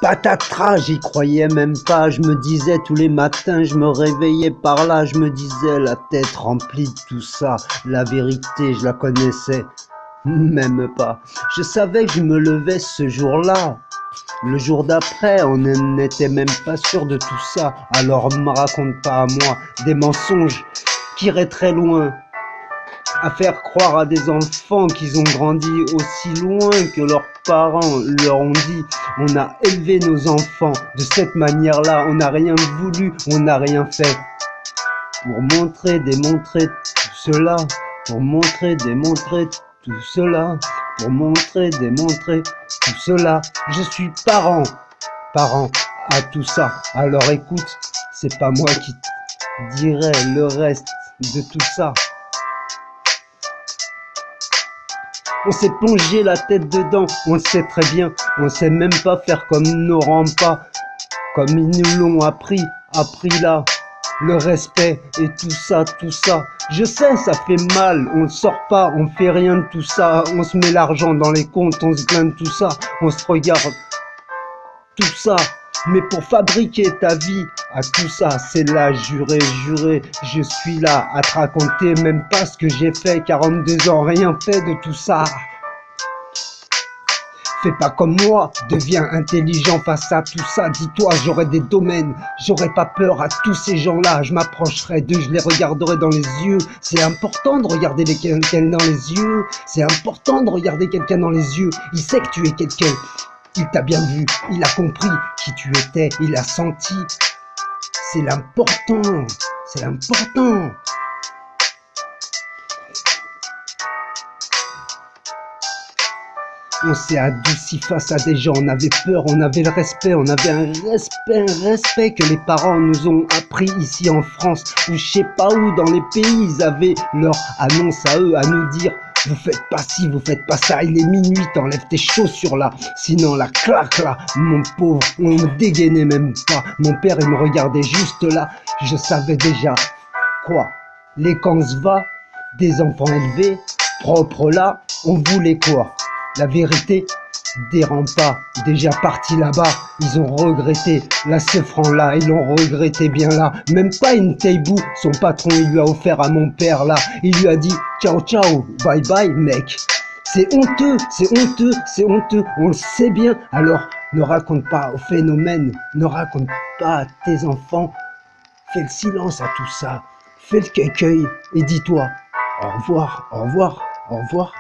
Patatras, j'y croyais même pas, je me disais tous les matins, je me réveillais par là, je me disais la tête remplie de tout ça, la vérité je la connaissais même pas. Je savais que je me levais ce jour-là, le jour d'après on n'était même pas sûr de tout ça, alors me raconte pas à moi des mensonges qui iraient très loin. À faire croire à des enfants qu'ils ont grandi aussi loin que leurs parents leur ont dit. On a élevé nos enfants de cette manière-là, on n'a rien voulu, on n'a rien fait. Pour montrer, démontrer tout cela, pour montrer, démontrer tout cela, pour montrer, démontrer tout cela. Je suis parent à tout ça. Alors écoute, c'est pas moi qui te dirai le reste de tout ça. On s'est plongé la tête dedans, on le sait très bien, on sait même pas faire comme nos rampas, comme ils nous l'ont appris là, le respect et tout ça. Je sais, ça fait mal, on ne sort pas, on fait rien de tout ça, on se met l'argent dans les comptes, on se plaint de tout ça, on se regarde, tout ça. Mais pour fabriquer ta vie à tout ça, c'est là, juré, je suis là à te raconter même pas ce que j'ai fait, 42 ans, rien fait de tout ça. Fais pas comme moi, deviens intelligent face à tout ça. Dis-toi, j'aurai des domaines, j'aurai pas peur à tous ces gens-là. Je m'approcherai d'eux, je les regarderai dans les yeux. C'est important de regarder quelqu'un dans les yeux. C'est important de regarder quelqu'un dans les yeux. Il sait que tu es quelqu'un. Il t'a bien vu, il a compris qui tu étais, il a senti. C'est l'important, c'est l'important. On s'est adouci face à des gens, on avait peur, on avait le respect, on avait un respect que les parents nous ont appris ici en France, ou je sais pas où, dans les pays, ils avaient leur annonce à eux, à nous dire « Vous faites pas ci, vous faites pas ça, il est minuit, t'enlèves tes chaussures là, sinon la claque là, mon pauvre, on me dégainait même pas. » Mon père, il me regardait juste là, je savais déjà quoi. Les camps va, des enfants élevés, propres là, on voulait quoi? La vérité, des remparts, déjà partis là-bas, ils ont regretté. Là, ce franc-là, ils l'ont regretté bien là. Même pas une taibou, son patron, il lui a offert à mon père là. Il lui a dit, ciao, ciao, bye bye, mec. C'est honteux, on le sait bien. Alors, ne raconte pas au phénomène, ne raconte pas à tes enfants. Fais le silence à tout ça, fais le cueil et dis-toi, au revoir, au revoir, au revoir.